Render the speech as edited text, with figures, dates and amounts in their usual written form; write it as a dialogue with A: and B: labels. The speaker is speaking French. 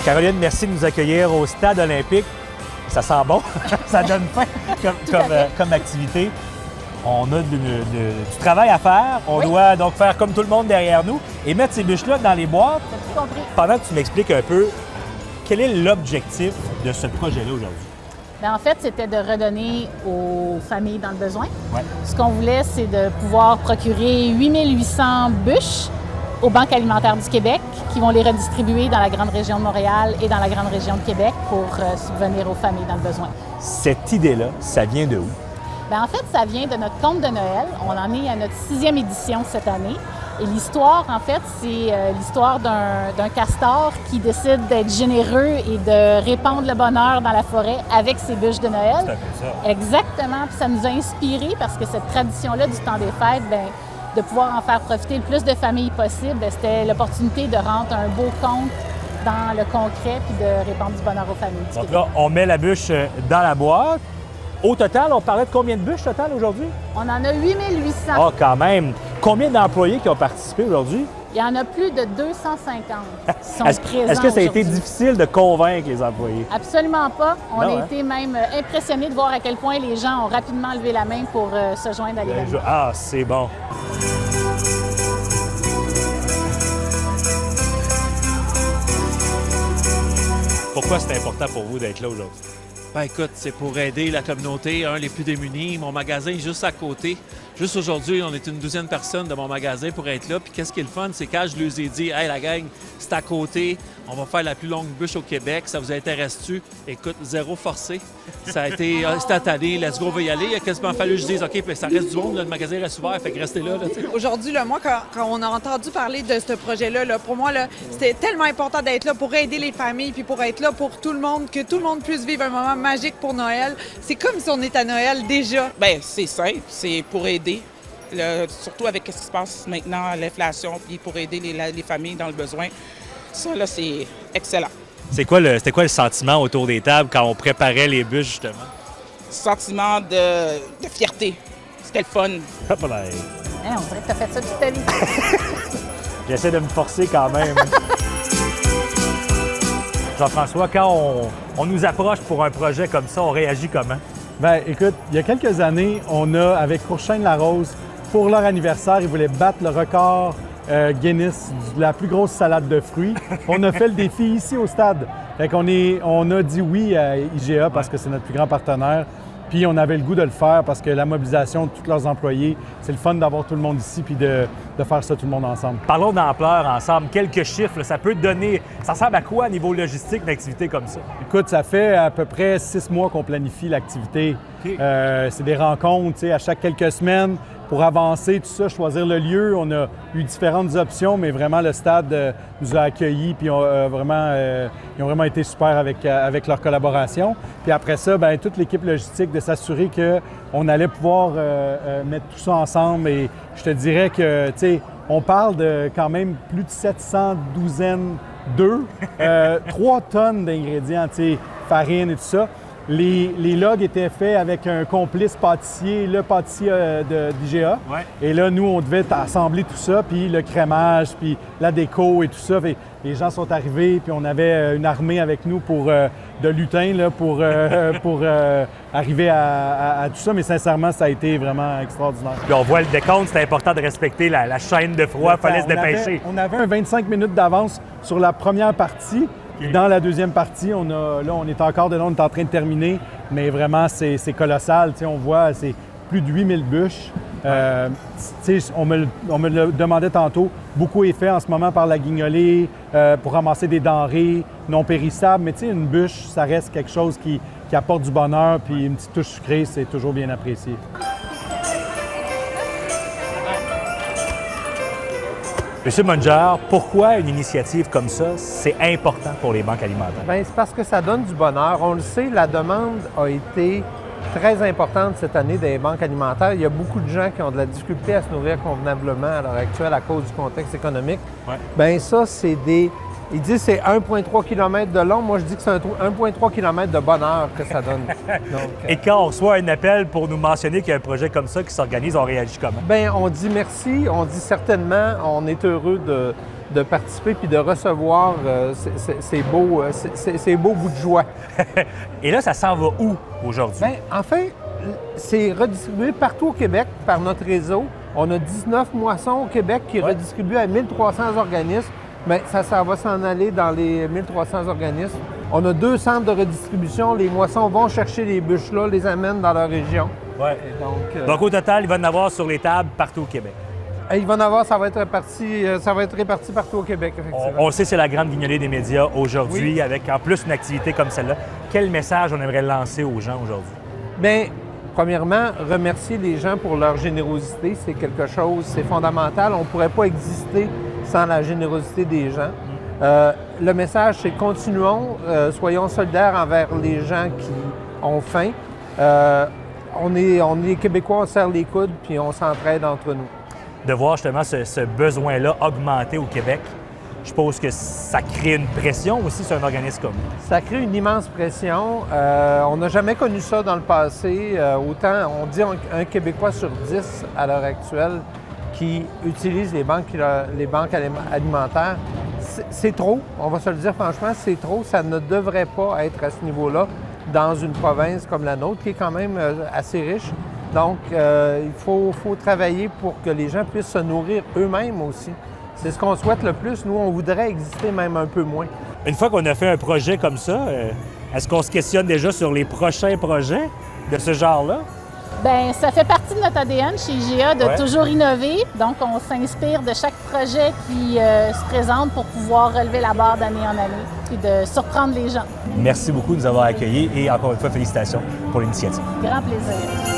A: Caroline, merci de nous accueillir au Stade olympique. Ça sent bon, ça donne faim comme activité. On a du travail à faire. On doit donc faire comme tout le monde derrière nous et mettre ces bûches-là dans les boîtes.
B: T'as tout compris.
A: Pendant que tu m'expliques un peu, quel est l'objectif de ce projet-là aujourd'hui?
B: Bien, en fait, c'était de redonner aux familles dans le besoin.
A: Ouais.
B: Ce qu'on voulait, c'est de pouvoir procurer 8800 bûches aux banques alimentaires du Québec qui vont les redistribuer dans la grande région de Montréal et dans la grande région de Québec pour subvenir aux familles dans le besoin.
A: Cette idée-là, ça vient de où?
B: Bien, en fait, ça vient de notre conte de Noël. On en est à notre 6e édition cette année. Et l'histoire, en fait, c'est l'histoire d'un castor qui décide d'être généreux et de répandre le bonheur dans la forêt avec ses bûches de Noël.
A: C'est un peu ça.
B: Exactement. Puis ça nous a inspirés parce que cette tradition-là du temps des fêtes, bien, de pouvoir en faire profiter le plus de familles possible, bien, c'était l'opportunité de rendre un beau conte dans le concret puis de répandre du bonheur aux familles du
A: Donc
B: Québec.
A: là, on met la bûche dans la boîte. Au total, on parlait de combien de bûches total aujourd'hui?
B: On en a 8800.
A: Ah, quand même! Combien d'employés qui ont participé aujourd'hui?
B: Il y en a plus de 250 qui sont présents
A: Est-ce que ça a été
B: aujourd'hui.
A: difficile de convaincre les employés?
B: Absolument pas. On
A: Non,
B: a
A: hein?
B: été même impressionnés de voir à quel point les gens ont rapidement levé la main pour se joindre à l'événement.
A: Ah, c'est bon. Pourquoi c'est important pour vous d'être là aujourd'hui?
C: Ben écoute, c'est pour aider la communauté, les plus démunis. Mon magasin est juste à côté. Juste aujourd'hui, on est une douzaine de personnes de mon magasin pour être là. Puis qu'est-ce qui est le fun, c'est quand je leur ai dit « Hey, la gang, c'est à côté. On va faire la plus longue bûche au Québec. Ça vous intéresse-tu? » Écoute, zéro forcé. Ça a été instantané. Let's go, on va y aller. Il a quasiment fallu que je dise « OK, puis ça reste du monde. Là, le magasin reste ouvert. Fait que restez là. »
D: Aujourd'hui, là, moi, quand on a entendu parler de ce projet-là, là, pour moi, là, c'était tellement important d'être là pour aider les familles puis pour être là pour tout le monde, que tout le monde puisse vivre un moment magique pour Noël. C'est comme si on est à Noël déjà.
E: Bien, c'est simple, c'est pour aider. Surtout avec ce qui se passe maintenant, l'inflation, puis pour aider les familles dans le besoin. Ça, là, c'est excellent.
A: C'était quoi le sentiment autour des tables quand on préparait les bûches, justement?
E: Sentiment de fierté. C'était le fun.
A: Hop là.
B: Hein, on dirait que tu as fait ça toute ta vie.
A: J'essaie de me forcer quand même. Jean-François, quand on nous approche pour un projet comme ça, on réagit comment?
F: Bien, écoute, il y a quelques années, on a, avec Courchaine-Larose, pour leur anniversaire, ils voulaient battre le record Guinness de la plus grosse salade de fruits. On a fait le défi ici au stade. Fait qu'on on a dit oui à IGA parce que c'est notre plus grand partenaire. Puis on avait le goût de le faire parce que la mobilisation de tous leurs employés, c'est le fun d'avoir tout le monde ici puis de faire ça tout le monde ensemble.
A: Parlons d'ampleur ensemble. Quelques chiffres, là, ça peut donner... Ça ressemble à quoi à niveau logistique une activité comme ça?
F: Écoute, ça fait à peu près 6 mois qu'on planifie l'activité.
A: OK.
F: C'est des rencontres, tu sais, à chaque quelques semaines pour avancer, tout ça, choisir le lieu. On a eu différentes options, mais vraiment, le stade nous a accueillis puis ils ont vraiment été super avec leur collaboration. Puis après ça, bien, toute l'équipe logistique de s'assurer qu'on allait pouvoir mettre tout ça ensemble. Et je te dirais que, tu sais, on parle de quand même plus de 700 douzaines d'œufs, 3 tonnes d'ingrédients, tu sais, farine et tout ça. Les logs étaient faits avec un complice pâtissier, le pâtissier d'IGA.
A: Ouais.
F: Et là, nous, on devait assembler tout ça, puis le crémage, puis la déco et tout ça. Fait, les gens sont arrivés, puis on avait une armée avec nous de lutins là, pour arriver à tout ça. Mais sincèrement, ça a été vraiment extraordinaire.
A: Puis on voit le décompte, c'est important de respecter la chaîne de froid, il fallait se dépêcher.
F: On avait un 25 minutes d'avance sur la première partie.
A: Okay.
F: Dans la deuxième partie, on est encore dedans, on est en train de terminer, mais vraiment, c'est colossal. Tu sais, on voit, c'est plus de 8000 bûches. Tu sais, on me le demandait tantôt, beaucoup est fait en ce moment par la Guignolée pour ramasser des denrées non périssables, mais tu sais, une bûche, ça reste quelque chose qui apporte du bonheur, puis une petite touche sucrée, c'est toujours bien apprécié.
A: Monsieur Munger, pourquoi une initiative comme ça, c'est important pour les banques alimentaires?
G: Bien, c'est parce que ça donne du bonheur. On le sait, la demande a été très importante cette année des banques alimentaires. Il y a beaucoup de gens qui ont de la difficulté à se nourrir convenablement à l'heure actuelle à cause du contexte économique.
A: Ouais.
G: Bien, ça, c'est des... Ils disent que c'est 1,3 km de long. Moi, je dis que c'est 1,3 km de bonheur que ça donne. Donc,
A: Et quand on reçoit un appel pour nous mentionner qu'il y a un projet comme ça qui s'organise, on réagit comment?
G: bien, on dit merci. On dit certainement, on est heureux de participer puis de recevoir ces beaux bouts de joie.
A: Et là, ça s'en va où aujourd'hui?
G: Bien, en fait, c'est redistribué partout au Québec par notre réseau. On a 19 moissons au Québec qui redistribuent à 1300 organismes. Bien, ça va s'en aller dans les 1300 organismes. On a 2 centres de redistribution. Les moissons vont chercher les bûches-là, les amènent dans leur région.
A: Ouais. Donc, au total, il va y en avoir sur les tables partout au Québec.
G: Il va y en avoir, ça va être réparti partout au Québec, effectivement.
A: On sait que c'est la grande guignolée des médias aujourd'hui, avec en plus une activité comme celle-là. Quel message on aimerait lancer aux gens aujourd'hui?
G: Bien, premièrement, remercier les gens pour leur générosité. C'est quelque chose, c'est fondamental. On ne pourrait pas exister sans la générosité des gens. Le message, c'est continuons, soyons solidaires envers les gens qui ont faim. On est Québécois, on serre les coudes, puis on s'entraide entre nous.
A: De voir justement ce besoin-là augmenter au Québec, je suppose que ça crée une pression aussi sur un organisme comme nous.
G: Ça crée une immense pression. On n'a jamais connu ça dans le passé. Autant, on dit un Québécois sur 10 à l'heure actuelle qui utilise les banques alimentaires. C'est trop, on va se le dire franchement, c'est trop. Ça ne devrait pas être à ce niveau-là dans une province comme la nôtre, qui est quand même assez riche. Donc, il faut travailler pour que les gens puissent se nourrir eux-mêmes aussi. C'est ce qu'on souhaite le plus. Nous, on voudrait exister même un peu moins.
A: Une fois qu'on a fait un projet comme ça, est-ce qu'on se questionne déjà sur les prochains projets de ce genre-là?
B: Bien, ça fait partie de notre ADN chez IGA de toujours innover. Donc, on s'inspire de chaque projet qui se présente pour pouvoir relever la barre d'année en année et de surprendre les gens.
A: Merci beaucoup de nous avoir accueillis et encore une fois, félicitations pour l'initiative.
B: Grand plaisir.